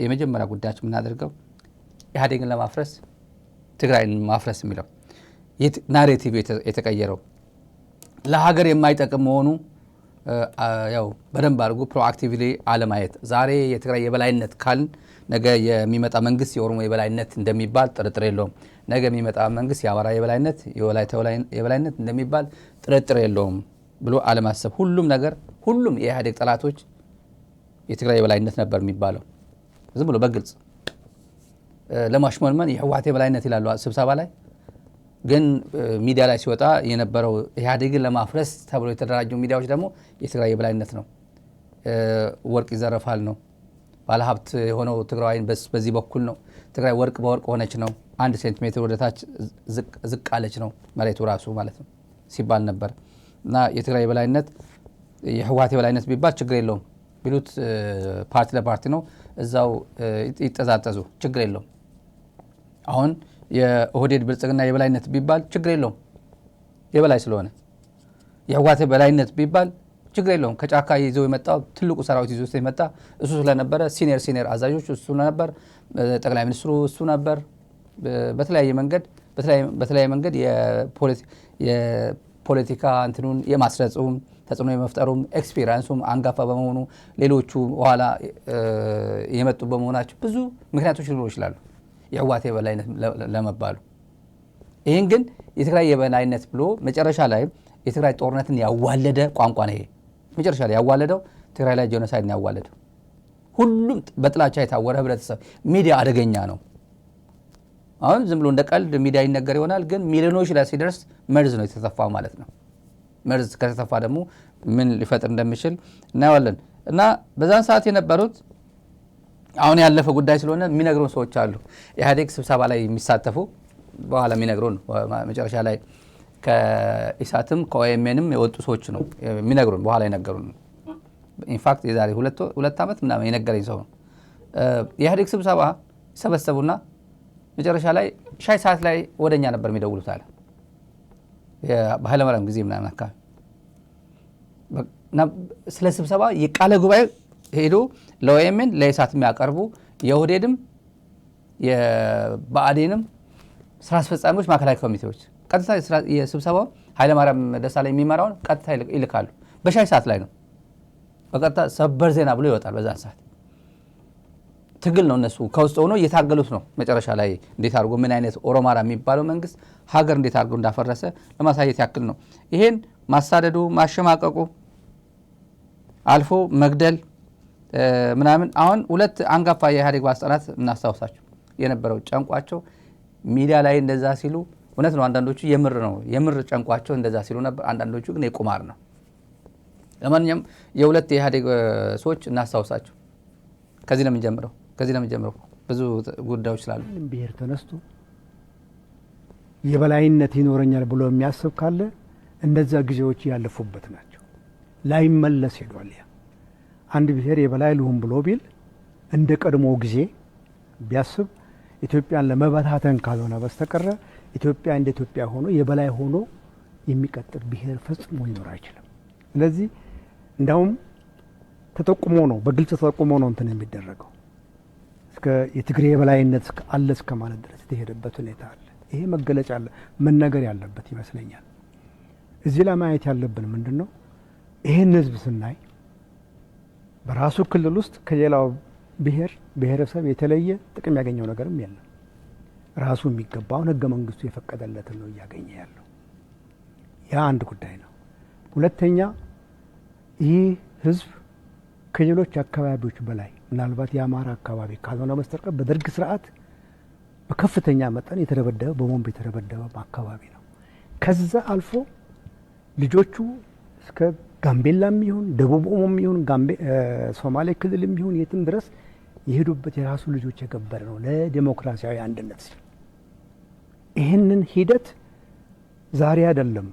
የመጀመሪያ ጉዳያችን የምናደርገው ኢህአዴግን ለማፍረስ ትግራይን ማፍረስ የሚለው ናሬቲቭ የተቀየረው ለሀገር የማይጠቅም መሆኑ ያው በደንብ አድርጎ ፕሮአክቲቭሊ አለማየት ዛሬ የትግራይ የበላይነት ካልን ነገ የሚመጣ መንግስት የኦሮሞ የበላይነት እንደሚባል ጥርጥር የለውም ነገ የሚመጣ መንግስት የአማራ የበላይነት የወላይታ የበላይነት እንደሚባል ጥርጥር የለውም ብሎ አለማሰብ ሁሉም የኢህአዴግ ጠላቶች የትግራይ የበላይነት ነበር የሚባለው ዝም ብሎ በግልጽ ለማሽሞንመን የህወሓት የበላይነት ይላሉ ስብሰባ ላይ ግን ሚዲያ ላይ ሲወጣ የነበረው ኢህአዴግን ለማፍረስ ተብሎ የተደራጁ ሚዲያዎች ደግሞ የትግራይ የበላይነት ነው ወርቅ ይዘረፋል ነው ባለሀብት የሆነው ትግራይን በዚህ በኩል ነው ትግራይ ወርቅ በወርቅ ሆነች ነው 1 ሴንቲሜትር ወደታች ዝቅ አለች ነው መሬቱ ራሱ ማለት ነው ሲባል ነበር እና የትግራይ የበላይነት የህወሓት የበላይነት ቢባል ችግር የለውም ቢሉት ፓርቲ ለፓርቲ ነው እዛው ይተዛተዙ ችግር የለውም አሁን የኦህዴድ ብልጽግና የበላይነት ቢባል ችግር የለውም የበላይ ስለሆነ የህወሓት የበላይነት ቢባል ችግር የለውም ከጫካ ይዘው የመጣው ትልቁ ሰራዊት ይዞ የመጣ እሱ ስለነበረ ሲኒየር አዛዦች እሱ ነበር ጠቅላይ ሚኒስትሩ እሱ ነበር በተለያየ መንገድ የፖለቲካ እንትኑን የማስረጽም ተጽዕኖ የመፍጠሩም ኤክስፒሪየንሱም አንጋፋ በመሆኑ ሌሎቹ ኋላ የመጡ በመሆናቸው ብዙ ምክንያቶች ሊኖሩ ይችላሉ የህወሓት የበላይነት ለመባሉ ይሄን ግን የትግራይ የበላይነት ብሎ መጨረሻ ላይ የትግራይ ጦርነትን ያዋለደ ቋንቋ ነው ይሄ መጨረሻ ላይ ያዋለደው ትግራይ ላይ ጄኖሳይድን ያዋለደው ሁሉም በጥላቻ የታወረ ህብረተሰብ ሚዲያ አደገኛ ነው አሁን ዝም ብሎ እንደቀልድ ሚዲያ ይነገር ይሆናል ግን ሚሊዮኖች ላይ ሲደርስ መርዝ ነው የተተፋው ማለት ነው መርዝ ከተተፋ ደግሞ ምን ሊፈጥር እንደሚችል እናያለን እና በዛን ሰዓት የነበሩት አሁን ያለፈ ጉዳይ ስለሆነ የሚነግሩን ሰዎች አሉ ኢህአዴግ ስብሰባ ላይ የሚሳተፉ በኋላ የሚነግሩን መጨረሻ ላይ ከኢሳትም ከኦኤምኤንም የወጡ ሰዎች ነው የሚነግሩን በኋላ ይነገሩን ኢንፋክት የዛሬ 2 ዓመት ምናምን የነገረኝ ሰው ነው የኢህአዴግ ስብሰባ ሰበሰቡና መጨረሻ ላይ ሻይ ሰዓት ላይ ወደኛ ነበር የሚደውሉት አለ በኃይለማርያም ጊዜ ምናምን አካባቢ ስለ ስብሰባ የቃለ ጉባኤ ሄዶ ለኦኤምኤን ለኢሳት የሚያቀርቡ የኦህዴድም የብአዴንም ስራ አስፈጻሚዎች ማዕከላዊ ኮሚቴዎች ቀጥታ የስብሰባው ኃይለማርያም ደሳለኝ የሚመራውን ቀጥታ ይልካሉ በሻይ ሰዓት ላይ ነው በቀጥታ ሰበር ዜና ብሎ ይወጣል በዛን ሰዓት ትግል ነው እነሱ ከውስጥ ሆኖ እየታገሉት ነው መጨረሻ ላይ እንዴት አድርጎ ምን አይነት ኦሮማራ የሚባለው መንግስት ሀገር እንዴት አድርጎ እንዳፈረሰ ለማሳየት ያክል ነው ይሄን ማሳደዱ ማሸማቀቁ አልፎ መግደል ምናምን አሁን 2 አንጋፋ የኢህአዴግ ባለስልጣናት እናስታውሳቸው የነበረው ጨንቋቸው ሚዲያ ላይ እንደዛ ሲሉ እውነት ነው አንዳንዶቹ የምር ጨንቋቸው እንደዛ ሲሉ ነበር አንዳንዶቹ ግን የቁማር ነው ለማንኛውም የ2 የኢህአዴግ ሰዎች እናስታውሳቸው ከዚህ ለምን ጀምረው ብዙ ጉዳዮች ስላሉ ብሔር ተነስቶ የበላይነት ይኖረኛል ብሎ የሚያስብ ካለ እንደዛ ጊዜዎች ያለፉበት ናቸው ላይመለስ ሄዷል አንድ ብሔር የበላይ ልሁን ብሎ ቢል እንደ ቀድሞ ጊዜ ቢያስብ ኢትዮጵያን ለመበታተን ካልሆነ በስተቀር ኢትዮጵያ እንደ ኢትዮጵያ ሆኖ የበላይ ሆኖ የሚቀጥል ብሔር ፈጽሞ ሊኖር አይችልም ስለዚህ እንዳውም ተጠቁሞ ነው በግልጽ ተጠቁሞ ነው እንትን የሚደረገው እስከ የትግሬ የበላይነት አለ እስከ ማለት ድረስ የተሄደበት ሁኔታ አለ ይሄ መገለጫ አለ መነገር ያለበት ይመስለኛል እዚህ ላይ ማየት ያለብን ምንድነው ይሄን ህዝብ ስናይ በራሱ ክልል ውስጥ ከሌላው ብሔረሰብ የተለየ ጥቅም ያገኘው ነገርም የለም ራሱ የሚገባውን ህገ መንግስቱ የፈቀደለትን ነው ያገኘ ያለው ያ አንድ ጉዳይ ነው ሁለተኛ ይህ ህዝብ ከሌሎች አካባቢዎች በላይ ምናልባት የአማራ አካባቢ ካልሆነ በስተቀር በደርግ ስርዓት በከፍተኛ መጠን የተደበደበ በቦምብ የተደበደበ አካባቢ ነው ከዛ አልፎ ልጆቹ እስከ ጋምቤላም ይሁን ደቡብ ኦሞም ይሁን ሶማሌ ክልልም ይሁን የትም ድረስ የሄዱበት የራሱ ልጆች የገበረ ነው ለዲሞክራሲያዊ አንድነት ይህንን ሂደት ዛሬ አይደለም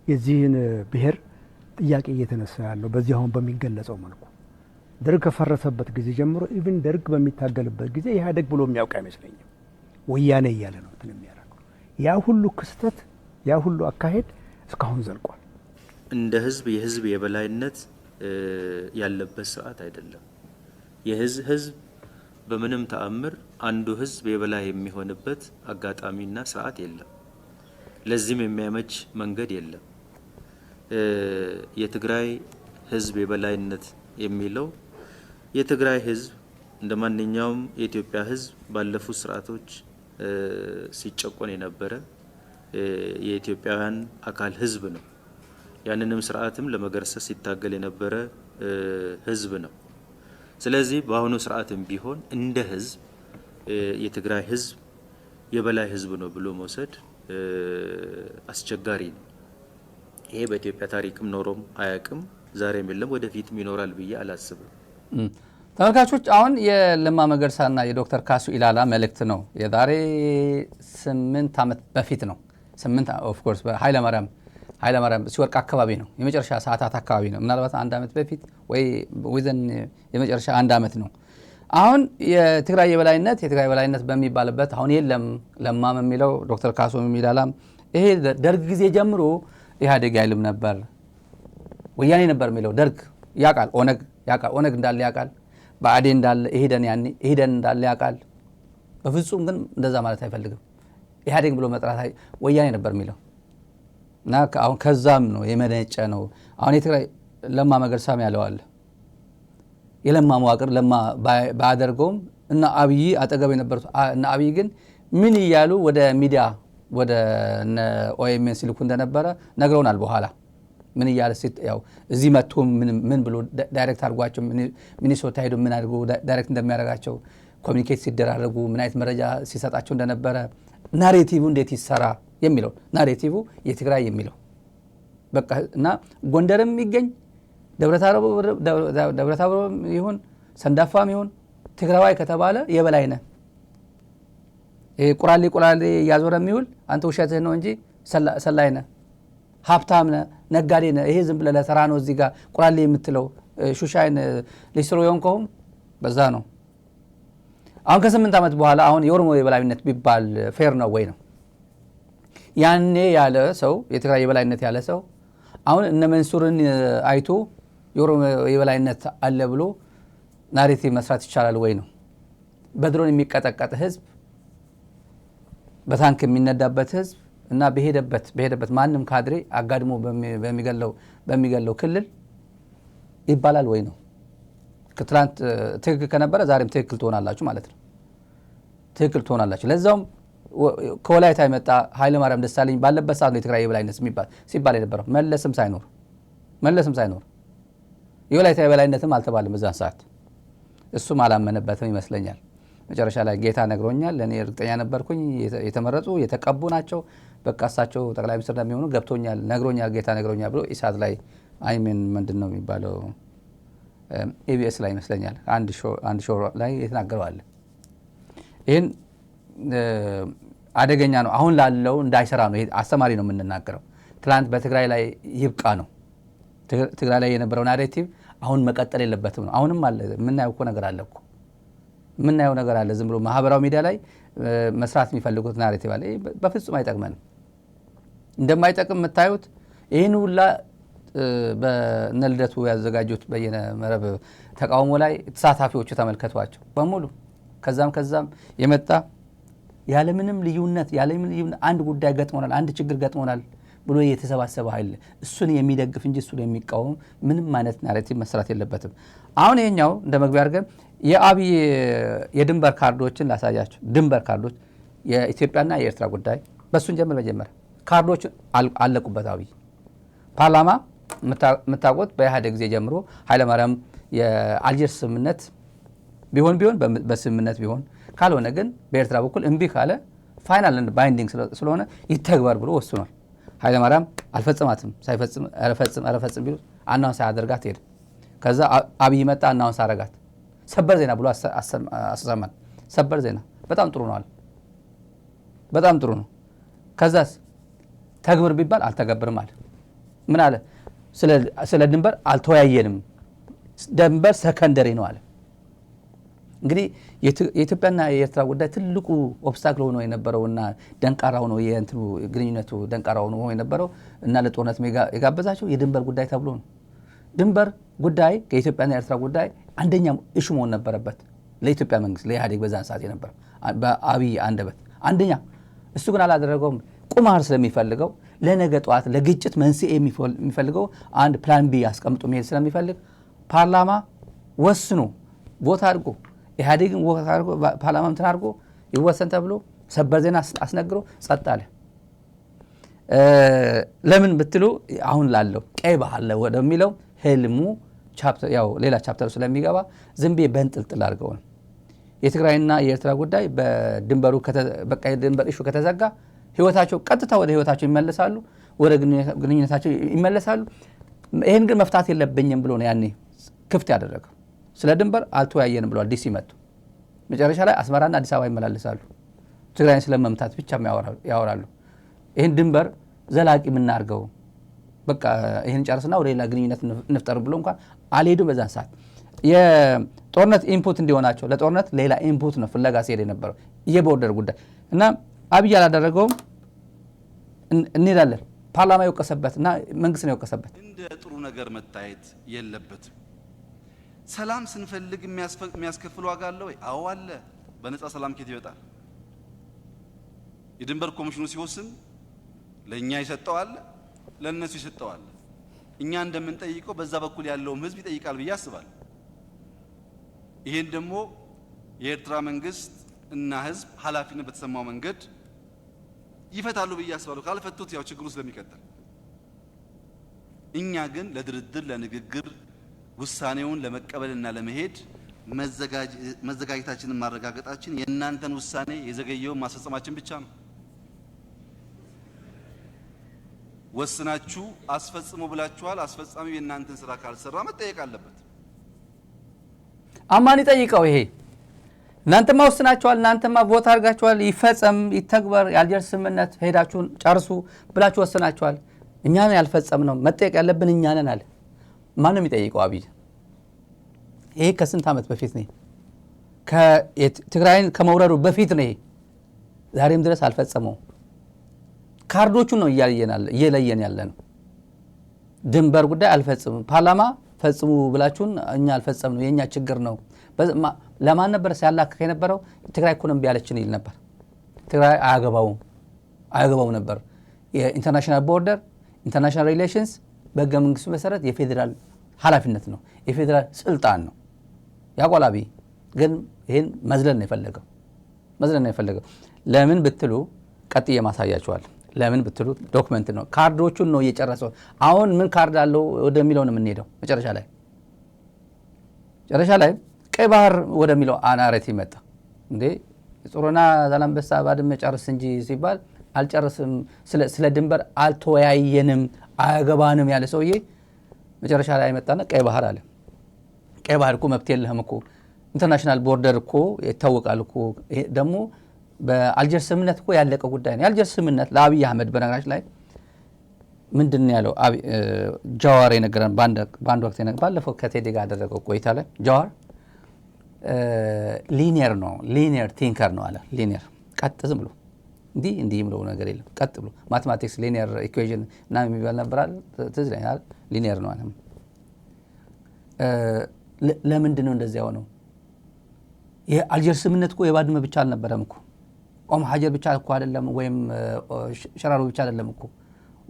የዚህን ብሔር ጥያቄ እየተነሳ ያለው በዚህ አሁን በሚገለጸው መልኩ ደርግ ከፈረሰበት ጊዜ ጀምሮ ኢቭን ደርግ በሚታገልበት ጊዜ ኢህአዴግ ብሎ የሚያውቅ አይመስለኝም ወያኔ እያለ ነው እንትን የሚያደርገው ያ ሁሉ ክስተት ያ ሁሉ አካሄድ እስካሁን ዘልቋል እንደ ህዝብ የህዝብ የበላይነት ያለበት ሰዓት አይደለም ህዝብ በምንም ተአምር አንዱ ህዝብ የበላይ የሚሆንበት አጋጣሚና ስርዓት የለም። ለዚህም የሚያመች መንገድ የለም። የትግራይ ህዝብ የበላይነት የሚለው የትግራይ ህዝብ እንደማንኛውም የኢትዮጵያ ህዝብ ባለፉት ስርዓቶች ሲጨቆን የነበረ የኢትዮጵያውያን አካል ህዝብ ነው። ያንንም ስርዓትም ለመገርሰስ ሲታገል የነበረ ህዝብ ነው። ስለዚህ በአሁኑ ስርዓትም ቢሆን እንደ ህዝብ የትግራይ ህዝብ የበላይ ህዝብ ነው ብሎ መውሰድ አስቸጋሪ ነው። ይሄ በኢትዮጵያ ታሪክም ኖሮም አያውቅም፣ ዛሬም የለም፣ ወደፊትም ይኖራል ብዬ አላስብም። ተመልካቾች አሁን የለማ መገርሳና የዶክተር ካሱ ኢላላ መልእክት ነው። የዛሬ 8 ዓመት በፊት ነው። 8 ኦፍ ኮርስ በኃይለማርያም ሲወርቅ አካባቢ ነው። የመጨረሻ ሰዓታት አካባቢ ነው። ምናልባት 1 ዓመት በፊት ወይ ወይዘን የመጨረሻ 1 ዓመት ነው። አሁን የትግራይ የበላይነት በሚባልበት አሁን የለም ለማም የሚለው ዶክተር ካሱ ኢላላም ይሄ ደርግ ጊዜ ጀምሮ ኢህአዴግ አይልም ነበር፣ ወያኔ ነበር የሚለው። ደርግ ያውቃል፣ ኦነግ እንዳለ ያውቃል፣ ብአዴን እንዳለ ኢህዴን እንዳለ ያውቃል። በፍጹም ግን እንደዛ ማለት አይፈልግም። ኢህአዴግ ብሎ መጥራት ወያኔ ነበር የሚለው እና አሁን ከዛም ነው የመነጨ ነው። አሁን የትግራይ ለማ መገርሳም ያለዋል የለማ መዋቅር ለማ ባያደርገውም እና አብይ አጠገብ የነበሩት እና አብይ ግን ምን እያሉ ወደ ሚዲያ ወደ ኦኤምኤን ሲልኩ እንደነበረ ነግረውናል። በኋላ ምን እያለ ያው እዚህ መጥቶ ምን ብሎ ዳይሬክት አድርጓቸው ሚኒሶታ ሄዶ ምን አድርጎ ዳይሬክት እንደሚያደርጋቸው ኮሚኒኬት ሲደራረጉ ምን አይነት መረጃ ሲሰጣቸው እንደነበረ ናሬቲቭ እንዴት ይሰራ የሚለው ናሬቲቭ የትግራይ የሚለው በቃ እና ጎንደርም ይገኝ ደብረታቦርም ይሁን ሰንዳፋም ይሁን ትግራዋይ ከተባለ የበላይ ነህ። ቁራሌ ያዞረ የሚውል አንተ ውሸትህ ነው እንጂ ሰላይ ነህ፣ ሀብታም ነህ፣ ነጋዴ ነህ። ይሄ ዝም ብለህ ለተራ ነው እዚህ ጋር ቁራሌ የምትለው ሹሻይን ሊስትሮ የሆንከውም በዛ ነው። አሁን ከ8 ዓመት በኋላ አሁን የኦሮሞ የበላይነት ቢባል ፌር ነው ወይ ነው? ያኔ ያለ ሰው የትግራይ የበላይነት ያለ ሰው አሁን እነ መንሱርን አይቶ የኦሮሞ የበላይነት አለ ብሎ ናሬቲቭ መስራት ይቻላል ወይ ነው? በድሮን የሚቀጠቀጥ ህዝብ፣ በታንክ የሚነዳበት ህዝብ እና በሄደበት ማንም ካድሬ አጋድሞ በሚገለው ክልል ይባላል ወይ ነው? ከትላንት ትክክል ከነበረ ዛሬም ትክክል ትሆናላችሁ ማለት ነው። ትክክል ትሆናላችሁ። ለዛውም ከወላይታ የመጣ ኃይለማርያም ደሳለኝ ባለበት ሰዓት ነው የትግራይ የበላይነት ሲባል የነበረው። መለስም ሳይኖር የወላይታ የበላይነትም አልተባለም በዛን ሰዓት። እሱም አላመነበትም ይመስለኛል። መጨረሻ ላይ ጌታ ነግሮኛል፣ ለእኔ እርግጠኛ ነበርኩኝ፣ የተመረጡ የተቀቡ ናቸው፣ በቃ እሳቸው ጠቅላይ ሚኒስትር እንደሚሆኑ ገብቶኛል፣ ጌታ ነግሮኛል ብሎ ኢሳት ላይ አይሜን ምንድን ነው የሚባለው ኤቢኤስ ላይ ይመስለኛል አንድ ሾው ላይ የተናገረዋል። ይህን አደገኛ ነው። አሁን ላለው እንዳይሰራ ነው። አስተማሪ ነው የምንናገረው። ትላንት በትግራይ ላይ ይብቃ ነው። ትግራይ ላይ የነበረው ናሬቲቭ አሁን መቀጠል የለበትም ነው። አሁንም አለ፣ የምናየው እኮ ነገር አለ እኮ የምናየው ነገር አለ። ዝም ብሎ ማህበራዊ ሚዲያ ላይ መስራት የሚፈልጉት ናሬቲቭ አለ። በፍጹም አይጠቅመንም። እንደማይጠቅም የምታዩት ይህን ሁላ በእነ ልደቱ ያዘጋጁት በየነ መረብ ተቃውሞ ላይ ተሳታፊዎቹ ተመልከቷቸው በሙሉ ከዛም የመጣ ያለምንም ልዩነት አንድ ጉዳይ ገጥሞናል፣ አንድ ችግር ገጥሞናል ብሎ የተሰባሰበ ኃይል እሱን የሚደግፍ እንጂ እሱን የሚቃወም ምንም አይነት ናሬቲቭ መስራት የለበትም። አሁን ይሄኛው እንደ መግቢያ አድርገን የአብይ የድንበር ካርዶችን ላሳያቸው። ድንበር ካርዶች የኢትዮጵያና የኤርትራ ጉዳይ በሱን መጀመር ካርዶች አለቁበት። አብይ ፓርላማ የምታውቁት በኢህአዴግ ጊዜ ጀምሮ ኃይለማርያም የአልጀርስ ስምምነት ቢሆን በስምምነት ቢሆን ካልሆነ ግን በኤርትራ በኩል እምቢ ካለ ፋይናል ባይንዲንግ ስለሆነ ይተግበር ብሎ ወስኗል። ኃይለማርያም አልፈጽማትም። አልፈጽም ቢሉ አናውንስ አያደርጋት ሄደ። ከዛ አብይ መጣ፣ አናውንስ አረጋት። ሰበር ዜና ብሎ አሰማን። ሰበር ዜና በጣም ጥሩ ነው አለ። በጣም ጥሩ ነው። ከዛስ ተግብር ቢባል አልተገብርም አለ። ምን አለ? ስለ ድንበር አልተወያየንም፣ ድንበር ሰከንደሪ ነው አለ። እንግዲህ የኢትዮጵያና የኤርትራ ጉዳይ ትልቁ ኦብስታክል ሆኖ የነበረውና ደንቃራ ሆኖ የእንትኑ ግንኙነቱ ደንቃራ ሆኖ የነበረው እና ለጦርነት የጋበዛቸው የድንበር ጉዳይ ተብሎ ነው። ድንበር ጉዳይ ከኢትዮጵያና የኤርትራ ጉዳይ አንደኛ እሹ መሆን ነበረበት ለኢትዮጵያ መንግስት ለኢህአዴግ በዛን ሰዓት የነበረ በአብይ አንደበት አንደኛ። እሱ ግን አላደረገውም። ቁማር ስለሚፈልገው ለነገ ጠዋት ለግጭት መንስኤ የሚፈልገው አንድ ፕላን ቢ አስቀምጦ መሄድ ስለሚፈልግ ፓርላማ ወስኖ ቦታ አድርጎ ኢህአዴግን ቦታ አድርጎ ፓርላማ እንትን አድርጎ ይወሰን ተብሎ ሰበር ዜና አስነግሮ ጸጥ አለ። ለምን ብትሉ አሁን ላለው ቀይ ባህር ወደሚለው ህልሙ ቻፕተር ያው ሌላ ቻፕተር ስለሚገባ ዝም ብዬ በእንጥልጥል አድርገው ነው። የትግራይና የኤርትራ ጉዳይ በድንበሩ በቃ የድንበር ኢሹ ከተዘጋ ህይወታቸው ቀጥታ ወደ ህይወታቸው ይመለሳሉ፣ ወደ ግንኙነታቸው ይመለሳሉ። ይሄን ግን መፍታት የለብኝም ብሎ ነው ያኔ ክፍት ያደረገው። ስለ ድንበር አልተወያየንም ብሏል። ዲሲ መጡ። መጨረሻ ላይ አስመራና አዲስ አበባ ይመላለሳሉ። ትግራይን ስለመምታት ብቻ ያወራሉ። ይሄን ድንበር ዘላቂ የምናርገው በቃ ይሄን ጨርስና ወደ ሌላ ግንኙነት እንፍጠር ብሎ እንኳን አልሄዱም። በዛን ሰዓት የጦርነት ኢንፑት እንዲሆናቸው ለጦርነት ሌላ ኢንፑት ነው ፍለጋ ሲሄድ የነበረው የቦርደር ጉዳይ እና አብይ አላደረገውም። እንሄዳለን ፓርላማ የወቀሰበትና መንግስት ነው የወቀሰበት። እንደ ጥሩ ነገር መታየት የለበትም። ሰላም ስንፈልግ የሚያስከፍል ዋጋ አለ ወይ? አዎ አለ። በነፃ ሰላም ከየት ይወጣል? የድንበር ኮሚሽኑ ሲወስን ለኛ ይሰጠው አለ፣ ለነሱ ይሰጠው አለ። እኛ እንደምንጠይቀው በዛ በኩል ያለውም ህዝብ ይጠይቃል ብዬ አስባለሁ። ይሄን ደግሞ የኤርትራ መንግስት እና ህዝብ ኃላፊነት በተሰማው መንገድ ይፈታሉ ብዬ አስባለሁ። ካልፈቱት ያው ችግሩ ስለሚቀጥል እኛ ግን ለድርድር ለንግግር ውሳኔውን ለመቀበልና ለመሄድ መዘጋጀታችንን ማረጋገጣችን የእናንተን ውሳኔ የዘገየውን ማስፈጸማችን ብቻ ነው። ወስናችሁ አስፈጽሙ ብላችኋል። አስፈጻሚው የእናንተን ስራ ካልሰራ መጠየቅ አለበት። አማን ይጠይቀው። ይሄ እናንተማ ወስናችኋል፣ እናንተማ ቮት አድርጋችኋል፣ ይፈጸም ይተግበር፣ የአልጀርስ ስምምነት ሄዳችሁን ጨርሱ ብላችሁ ወስናችኋል። እኛ ነን ያልፈጸምነው፣ መጠየቅ ያለብን እኛ ነን አለ። ማንም ይጠይቀው አብይ። ይሄ ከስንት ዓመት በፊት ነው። ትግራይን ከመውረዱ በፊት ነው። ዛሬም ድረስ አልፈጸመው። ካርዶቹን ነው እየለየን ያለ ነው። ድንበር ጉዳይ አልፈጽም፣ ፓርላማ ፈጽሙ ብላችሁን እኛ አልፈጸምነው፣ የኛ ችግር ነው። ለማን ነበር ሲያላክክ የነበረው? ትግራይ እኮ ነው ቢያለችን ይል ነበር። ትግራይ አያገባው ነበር። የኢንተርናሽናል ቦርደር ኢንተርናሽናል ሪሌሽንስ በህገ መንግስቱ መሰረት የፌዴራል ኃላፊነት ነው፣ የፌዴራል ስልጣን ነው። ያቆላቢ ግን ይሄን መዝለን ነው የፈለገው። ለምን ብትሉ ቀጥዬ ማሳያችኋል። ለምን ብትሉ ዶክመንት ነው፣ ካርዶቹን ነው እየጨረሰው። አሁን ምን ካርድ አለው ወደሚለው ነው የምንሄደው። መጨረሻ ላይ ቀይ ባህር ወደሚለው ናሬቲቭ መጣ። እንዴ ጾሮና ዛላምበሳ ባድመ ጨርስ እንጂ ሲባል አልጨርስም፣ ስለ ድንበር አልተወያየንም፣ አያገባንም ያለ ሰውዬ መጨረሻ ላይ መጣና ቀይ ባህር አለ። ቀይ ባህር እኮ መብት የለህም እኮ ኢንተርናሽናል ቦርደር እኮ ይታወቃል እኮ። ደግሞ በአልጀርስ ስምምነት እኮ ያለቀ ጉዳይ ነው። የአልጀርስ ስምምነት ለአብይ አህመድ በነገራችን ላይ ምንድን ያለው ጃዋር የነገረን በአንድ ወቅት ባለፈው ከቴዲ ጋር ያደረገው ቆይታ ላይ ጃዋር ሊኒየር ነው፣ ሊኒየር ቲንከር ነው አለ። ሊኒየር ቀጥ ዝም ብሎ እንዲህ ብሎ ነገር የለም። ቀጥ ብሎ ማቴማቲክስ ሊኒየር ኢኩዌሽን ምናምን የሚባል ነበራል። ትዝ ይለኛል። ሊኒየር ነው አለ። ለምንድን ነው እንደዚያ ሆነው? የአልጀርስ ስምምነት እኮ የባድመ ብቻ አልነበረም እኮ፣ ኦም ሀጀር ብቻ እኮ አይደለም፣ ወይም ሸራሮ ብቻ አይደለም እኮ፣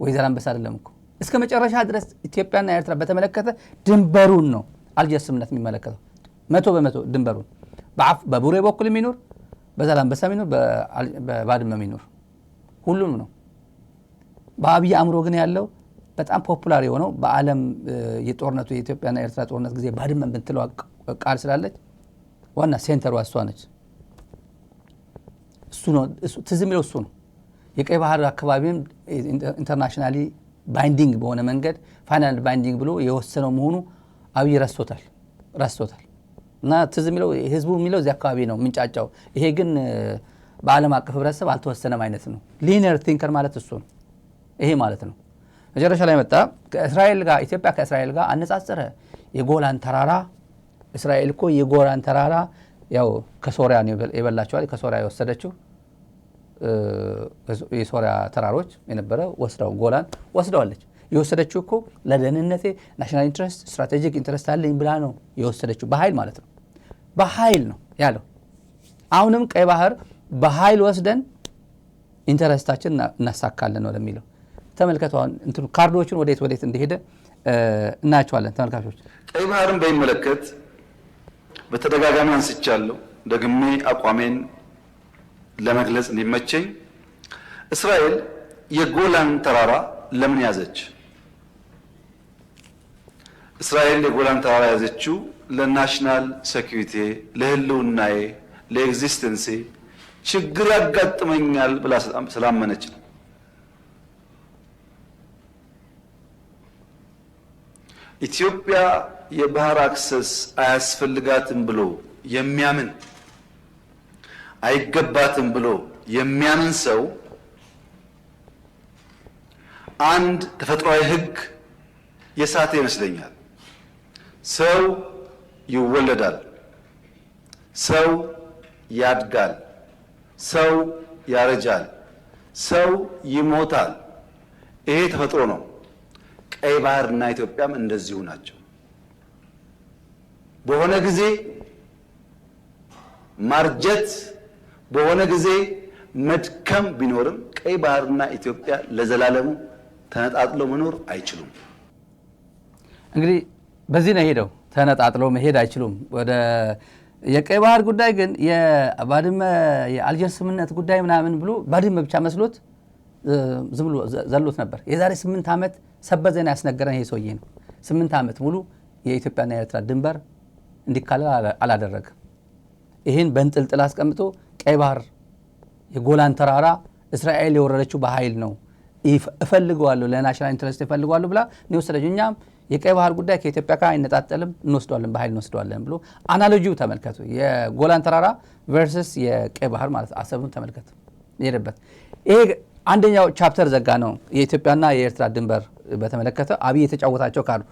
ወይ ዛላምበሳ አይደለም እኮ። እስከ መጨረሻ ድረስ ኢትዮጵያና ኤርትራ በተመለከተ ድንበሩን ነው አልጀርስ ስምምነት የሚመለከተው። 100% ድንበሩን በቡሬ በኩል የሚኖር በዛላምበሳ የሚኖር በባድመ የሚኖር ሁሉም ነው። በአብይ አእምሮ ግን ያለው በጣም ፖፑላር የሆነው በዓለም የጦርነቱ የኢትዮጵያና ኤርትራ ጦርነት ጊዜ ባድመ የምትለው ቃል ስላለች ዋና ሴንተሯ እሷ ነች። እሱ ነው ትዝ የሚለው እሱ ነው። የቀይ ባህር አካባቢም ኢንተርናሽናሊ ባይንዲንግ በሆነ መንገድ ፋይናል ባይንዲንግ ብሎ የወሰነው መሆኑ አብይ ረስቶታል። እና ትዝ የሚለው ህዝቡ የሚለው እዚህ አካባቢ ነው ምንጫጫው። ይሄ ግን በዓለም አቀፍ ህብረተሰብ አልተወሰነም አይነት ነው። ሊኒየር ቲንከር ማለት እሱ ነው። ይሄ ማለት ነው። መጨረሻ ላይ መጣ ከእስራኤል ጋር ኢትዮጵያ ከእስራኤል ጋር አነጻጸረ። የጎላን ተራራ እስራኤል እኮ የጎላን ተራራ ያው ከሶሪያ የበላቸዋል። ከሶሪያ የወሰደችው የሶሪያ ተራሮች የነበረ ጎላን ወስደዋለች። የወሰደችው እኮ ለደህንነቴ ናሽናል ኢንትረስት ስትራቴጂክ ኢንትረስት አለኝ ብላ ነው የወሰደችው። በኃይል ማለት ነው፣ በኃይል ነው ያለው። አሁንም ቀይ ባህር በኃይል ወስደን ኢንተረስታችን እናሳካለን ነው ለሚለው። ተመልከቱ አሁን እንትኑ ካርዶችን ወዴት እንደሄደ እናያቸዋለን ተመልካቾች። ቀይ ባህርን በሚመለከት በተደጋጋሚ አንስቻለሁ። ደግሜ አቋሜን ለመግለጽ እንዲመቸኝ እስራኤል የጎላን ተራራ ለምን ያዘች? እስራኤል የጎላን ተራራ ያዘችው ለናሽናል ሴኩሪቲ፣ ለህልውናዬ፣ ለኤግዚስተንሴ ችግር ያጋጥመኛል ብላ ስላመነች ነው። ኢትዮጵያ የባህር አክሰስ አያስፈልጋትም ብሎ የሚያምን አይገባትም ብሎ የሚያምን ሰው አንድ ተፈጥሯዊ ህግ የሳተ ይመስለኛል። ሰው ይወለዳል፣ ሰው ያድጋል፣ ሰው ያረጃል፣ ሰው ይሞታል። ይሄ ተፈጥሮ ነው። ቀይ ባህርና ኢትዮጵያም እንደዚሁ ናቸው። በሆነ ጊዜ ማርጀት፣ በሆነ ጊዜ መድከም ቢኖርም ቀይ ባህርና ኢትዮጵያ ለዘላለሙ ተነጣጥለው መኖር አይችሉም። እንግዲህ በዚህ ነው ሄደው ተነጣጥለው መሄድ አይችሉም። ወደ የቀይ ባህር ጉዳይ ግን የባድመ የአልጀርስ ስምምነት ጉዳይ ምናምን ብሎ ባድመ ብቻ መስሎት ዝም ብሎ ዘሎት ነበር። የዛሬ 8 ዓመት ሰበዘና ያስነገረን ይሄ ሰውዬ ነው። 8 ዓመት ሙሉ የኢትዮጵያና የኤርትራ ድንበር እንዲካለል አላደረገም። ይህን በእንጥልጥል አስቀምጦ ቀይ ባህር የጎላን ተራራ እስራኤል የወረደችው በኃይል ነው እፈልገዋለሁ ለናሽናል ኢንትረስት እፈልገዋለሁ ብላ ነው የወሰደችው። እኛም የቀይ ባህር ጉዳይ ከኢትዮጵያ ጋር አይነጣጠልም እንወስደዋለን፣ በኃይል እንወስደዋለን ብሎ አናሎጂው ተመልከቱ። የጎላን ተራራ ቨርሰስ የቀይ ባህር ማለት አሰብን ተመልከቱ የሄደበት። ይሄ አንደኛው ቻፕተር ዘጋ ነው። የኢትዮጵያና የኤርትራ ድንበር በተመለከተ አብይ የተጫወታቸው ካሉ